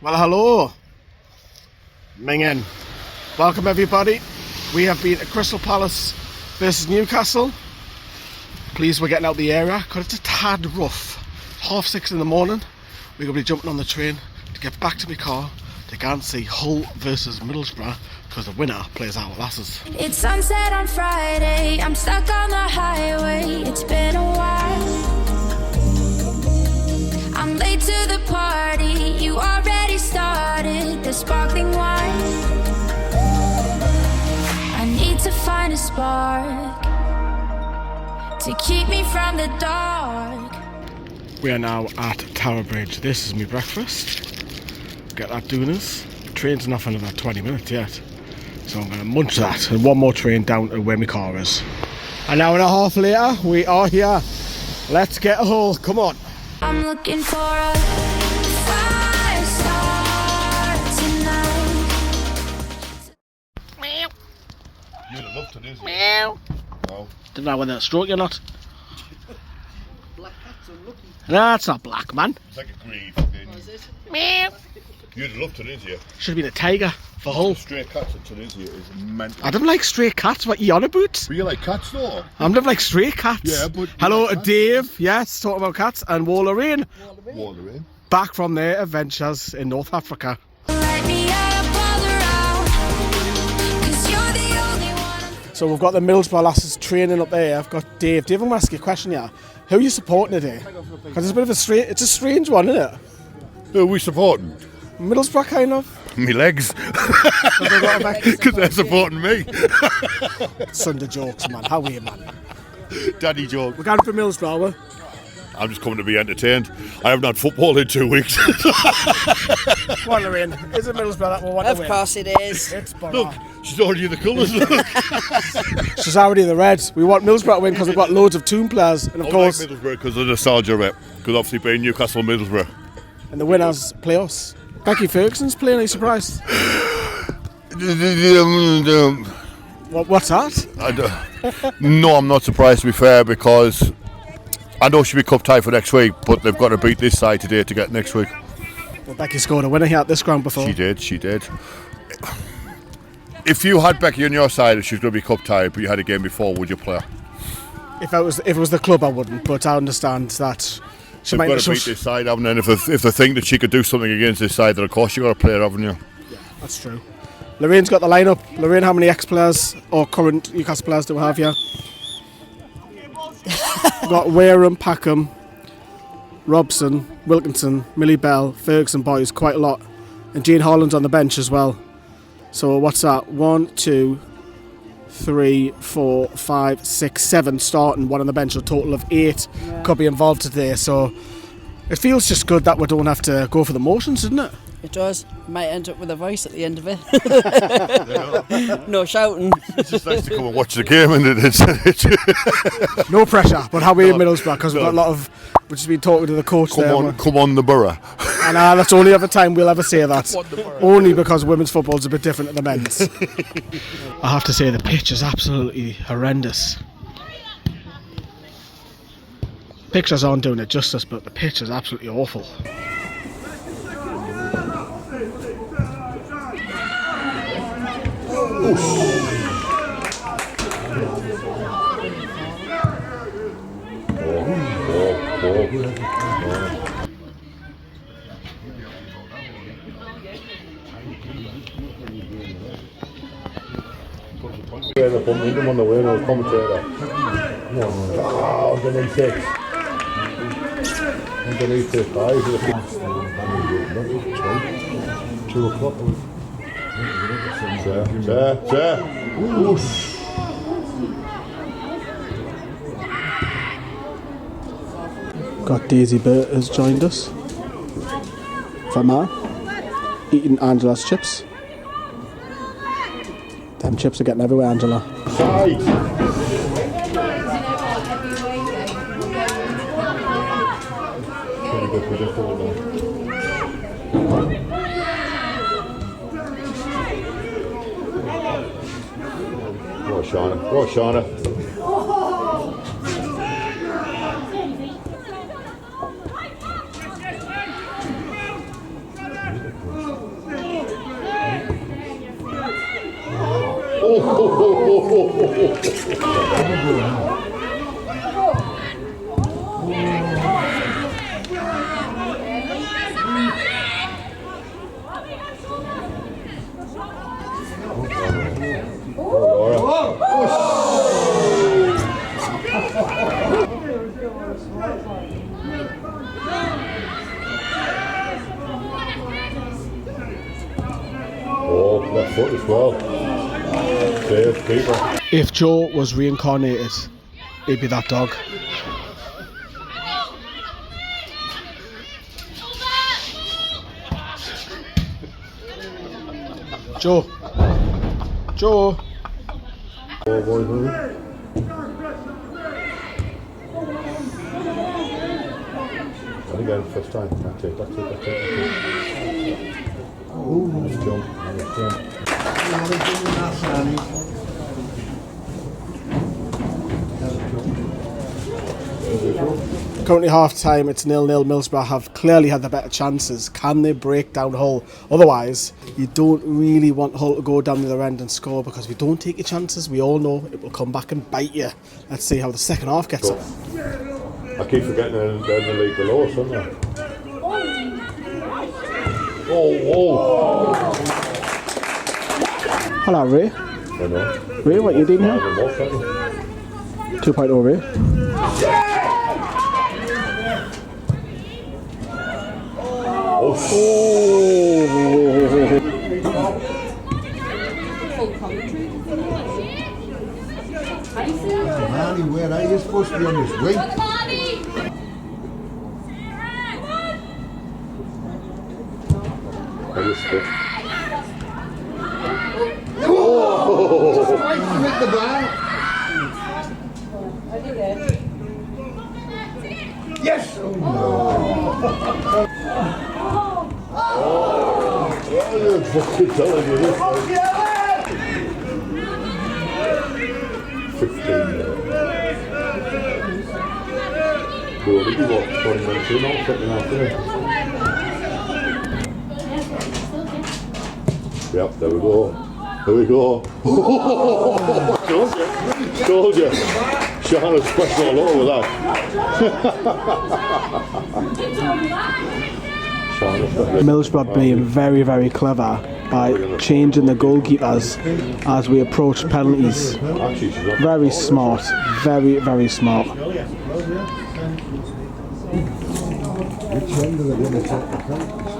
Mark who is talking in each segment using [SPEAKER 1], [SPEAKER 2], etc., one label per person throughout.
[SPEAKER 1] Well, hello, Mingen. Welcome everybody. We have been at Crystal Palace versus Newcastle. Pleased we're getting out the area because it's a tad rough. 6:30 in the morning. We're going to be jumping on the train to get back to my car to go and see Hull versus Middlesbrough because the winner plays our lasses.
[SPEAKER 2] It's sunset on Friday, I'm stuck on the highway, it's been a while. I'm late to the party, you already started the sparkling wine. I need to find a spark to keep me from the dark.
[SPEAKER 1] We are now at Tower Bridge. This is my breakfast. Get that doing us. Train's not for another 20 minutes yet. So I'm going to munch that and one more train down to where my car is. An hour and a half later, we are here. Let's get a Hull. Come on.
[SPEAKER 2] I'm looking for a fire star tonight.
[SPEAKER 3] Meow. You'd have loved to do it.
[SPEAKER 1] Meow.
[SPEAKER 3] No.
[SPEAKER 1] Didn't know whether it's stroke or not.
[SPEAKER 4] Black cat's unlucky.
[SPEAKER 1] No, it's not black, man.
[SPEAKER 3] It's like a grieve.
[SPEAKER 4] What is it?
[SPEAKER 1] Meow.
[SPEAKER 3] You'd have loved Tunisia.
[SPEAKER 1] Should have been a tiger for Hull.
[SPEAKER 3] Stray cats in Tunisia is mental.
[SPEAKER 1] I don't like stray cats. What you on about?
[SPEAKER 3] But you like cats though?
[SPEAKER 1] I'm not like stray cats.
[SPEAKER 3] Yeah, but
[SPEAKER 1] hello
[SPEAKER 3] like
[SPEAKER 1] to
[SPEAKER 3] cats.
[SPEAKER 1] Dave. Yes, talking about cats and Lorraine.
[SPEAKER 3] Water
[SPEAKER 1] Back from their adventures in North Africa.
[SPEAKER 2] Light me up all around, 'cause you're the only one.
[SPEAKER 1] So we've got the Middlesbrough lasses training up there. I've got Dave. Dave, I'm going to ask you a question here. Who are you supporting today? Because it's a bit of a strange one, isn't it?
[SPEAKER 3] Who are we supporting?
[SPEAKER 1] Middlesbrough, kind of.
[SPEAKER 3] Me legs. Because they're supporting me.
[SPEAKER 1] Sunday jokes, man. How are you, man?
[SPEAKER 3] Daddy joke.
[SPEAKER 1] We're going for Middlesbrough, we?
[SPEAKER 3] I'm just coming to be entertained. I haven't had football in 2 weeks.
[SPEAKER 1] Come on, Lorraine. Is it Middlesbrough that we want to win?
[SPEAKER 5] Of course it is.
[SPEAKER 1] It's Boro.
[SPEAKER 3] Look, she's already in the colours.
[SPEAKER 1] She's already the Reds. We want Middlesbrough to win because we've got loads of Toon players. And of
[SPEAKER 3] I
[SPEAKER 1] course,
[SPEAKER 3] like Middlesbrough because of the nostalgia of it. Because obviously being Newcastle Middlesbrough.
[SPEAKER 1] and the winners play us. Becky Ferguson's playing, are you surprised? What's that?
[SPEAKER 3] No, I'm not surprised to be fair because I know she'll be cup tie for next week, but they've got to beat this side today to get next week.
[SPEAKER 1] Well, Becky scored a winner here at this ground before.
[SPEAKER 3] She did. If you had Becky on your side and she was going to be cup tie, but you had a game before, would you play her?
[SPEAKER 1] If it was the club, I wouldn't. But I understand that she
[SPEAKER 3] They've
[SPEAKER 1] might.
[SPEAKER 3] got to beat this side, haven't they? And if they think that she could do something against this side, then of course you got to play her, haven't you?
[SPEAKER 1] Yeah, that's true. Lorraine's got the lineup. Lorraine, how many ex-players or current Newcastle players do we have here? We've got Wareham, Packham, Robson, Wilkinson, Millie Bell, Ferguson boys, quite a lot. And Jean Holland's on the bench as well. So what's that? 1, 2, 3, 4, 5, 6, 7 starting, one on the bench, a total of 8 could be involved today. So it feels just good that we don't have to go for the motions, doesn't it?
[SPEAKER 5] It does. Might end up with a voice at the end of it. No shouting.
[SPEAKER 3] It's just nice to come and watch the game, and it's
[SPEAKER 1] No pressure, but how are you in Middlesbrough? Because we've got a lot of, we've just been talking to the coach there.
[SPEAKER 3] come on the Borough.
[SPEAKER 1] And that's the only other time we'll ever say that. Only because women's football is a bit different to the men's. I have to say the pitch is absolutely horrendous. Pictures aren't doing it justice, but the pitch is absolutely awful.
[SPEAKER 3] On the way, no commentator. Oh, underneath it. Underneath it, 2 o'clock.
[SPEAKER 1] Got Daisy Burt has joined us from her, eating Angela's chips. Them chips are getting everywhere, Angela.
[SPEAKER 3] Go, Shauna. Left foot as well. Save, keeper.
[SPEAKER 1] If Joe was reincarnated, he'd be that dog. Joe. Joe.
[SPEAKER 3] Oh, boys, and again, first time. That's it. Oh, nice jump.
[SPEAKER 1] Currently half time, it's 0-0. Middlesbrough have clearly had the better chances. Can they break down Hull? Otherwise, you don't really want Hull to go down the other end and score, because if you don't take your chances, we all know it will come back and bite you. Let's see how the second half gets on.
[SPEAKER 3] I keep forgetting they're in the league below us, aren't they? Oh!
[SPEAKER 1] Hello, Ray.
[SPEAKER 3] I know.
[SPEAKER 1] Ray, what you doing here? 2.0, Ray.
[SPEAKER 3] Oh!
[SPEAKER 6] Marty, where are you supposed to be on this week? Hit the bar. Yes! Oh,
[SPEAKER 3] you're fucking telling me this. 15. Cool, did you watch 20 minutes in? Not something after it. Yep, there we go. There we go. Told you. Shana's pressing all over that.
[SPEAKER 1] Middlesbrough being very, very clever by changing the goalkeepers as we approach penalties. Very smart. Very, very smart.
[SPEAKER 6] Which end are they going to take the penalties?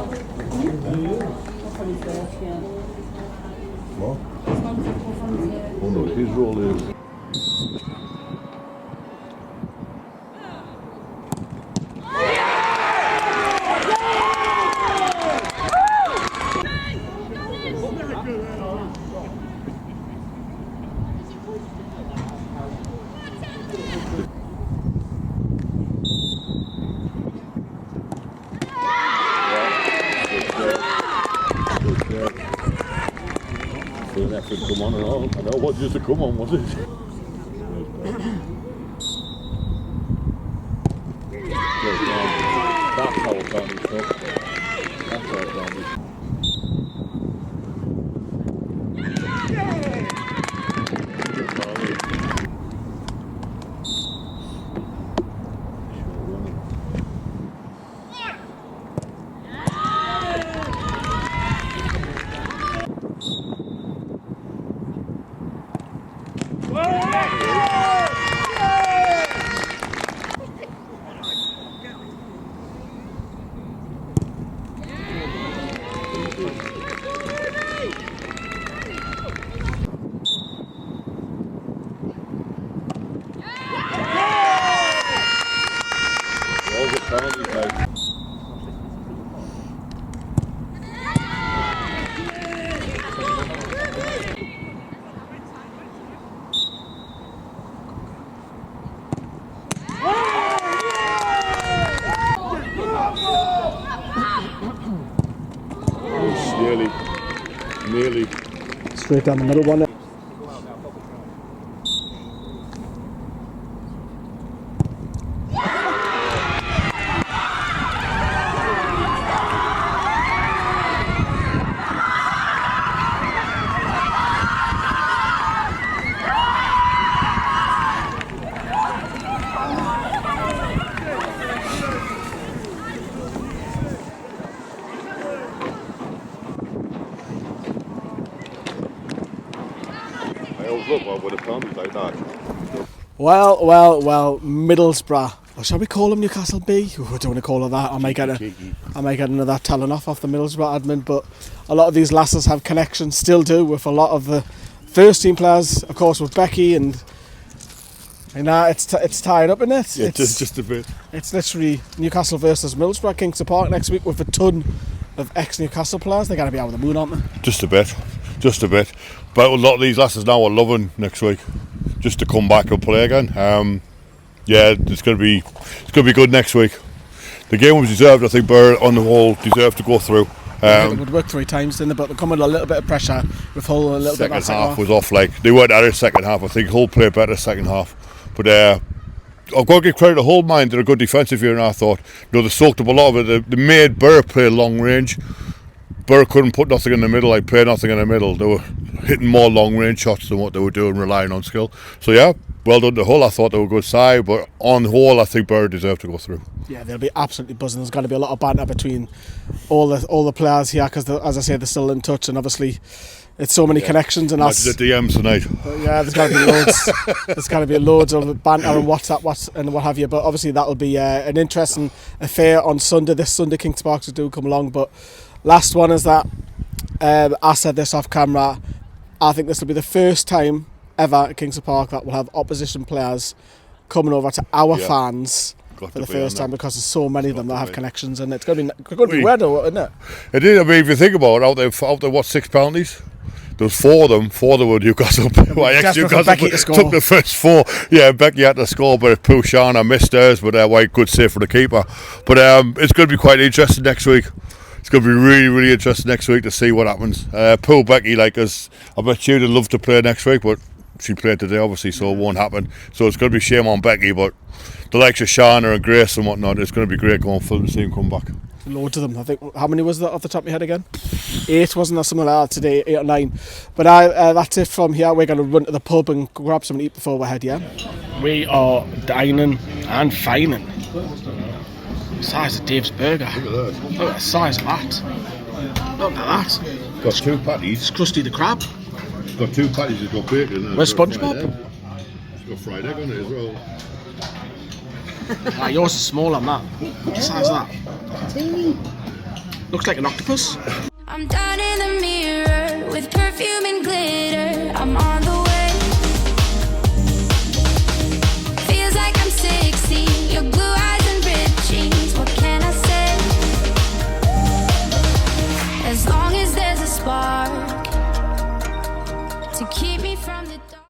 [SPEAKER 6] What?
[SPEAKER 3] Oh no, his role is... That could come on and all. I know it was just a come on, was it? That's how it's done. That's how it's done. Nearly.
[SPEAKER 1] Straight down the middle one.
[SPEAKER 3] with a penalty like that.
[SPEAKER 1] Well, Middlesbrough. Or shall we call them Newcastle B? I don't want to call it that. I might get another telling off the Middlesbrough admin. But a lot of these lasses have connections, still do, with a lot of the first team players. Of course, with Becky and it's tied up, isn't it?
[SPEAKER 3] Yeah, just a bit.
[SPEAKER 1] It's literally Newcastle versus Middlesbrough at Kingston Park next week with a ton of ex-Newcastle players. They're going to be out of the moon, aren't they? Just a bit. But a lot of these lasses now are loving next week, just to come back and play again. Yeah, it's going to be good next week. The game was deserved. I think Boro on the whole deserved to go through. It would work 3 times, didn't it? But they come under a little bit of pressure with Hull a little bit. Second half was off. Like they weren't at it second half. I think Hull played better second half. But I've got to give credit to Hull, mind. They're a good defensive unit. I thought. They soaked up a lot of it. They made Boro play long range. Boro couldn't put nothing in the middle. I played nothing in the middle. They were hitting more long range shots than what they were doing, relying on skill. So yeah, well done to Hull. I thought they were a good side, but on the whole, I think Boro deserved to go through. Yeah, they'll be absolutely buzzing. There's going to be a lot of banter between all the players here because, as I say, they're still in touch, and obviously it's so many connections. And that's
[SPEAKER 3] the DMs tonight.
[SPEAKER 1] Yeah, there's going to be loads. There's going to be loads of banter and WhatsApp and what have you. But obviously that'll be an interesting affair on Sunday. This Sunday, Kings Park do come along. But last one is that I said this off camera. I think this will be the first time ever at Kingston Park that we'll have opposition players coming over to our fans for the first time, because there's so many of them that have connections, and it's going to be weird, isn't it?
[SPEAKER 3] It is. I mean, if you think about it, out there, what, 6 penalties? There was 4 of them. 4 of them were Newcastle. Newcastle took the first 4. Yeah, Becky had to score, but Pouchana missed hers, but good save for the keeper. But it's going to be quite interesting next week. It's going to be really, really interesting next week to see what happens. Poor Becky, I bet she'd love to play next week, but she played today, obviously, so it won't happen. So it's going to be shame on Becky, but the likes of Shana and Grace and whatnot, it's going to be great going for them to see them come back.
[SPEAKER 1] Loads of them. I think, how many was that off the top of your head again? 8, wasn't there? Something like that today, 8 or 9. But that's it from here. We're going to run to the pub and grab something to eat before we head, yeah? We are dining and fining. Size of Dave's burger.
[SPEAKER 3] Look at that.
[SPEAKER 1] Look at the size of that. Look at that.
[SPEAKER 3] Got 2 patties.
[SPEAKER 1] It's Krusty the Crab.
[SPEAKER 3] It's got 2 patties. It's got bacon.
[SPEAKER 1] Where's SpongeBob?
[SPEAKER 3] It's got fried egg on it as well.
[SPEAKER 1] Yours is small on that. What size is that? Teeny. Looks like an octopus.
[SPEAKER 2] I'm down in the mirror with perfume and glitter. I'm on the way. Feels like I'm 16. Your blue eyes and ripped jeans. What can I say? As long as there's a spark to keep me from the dark.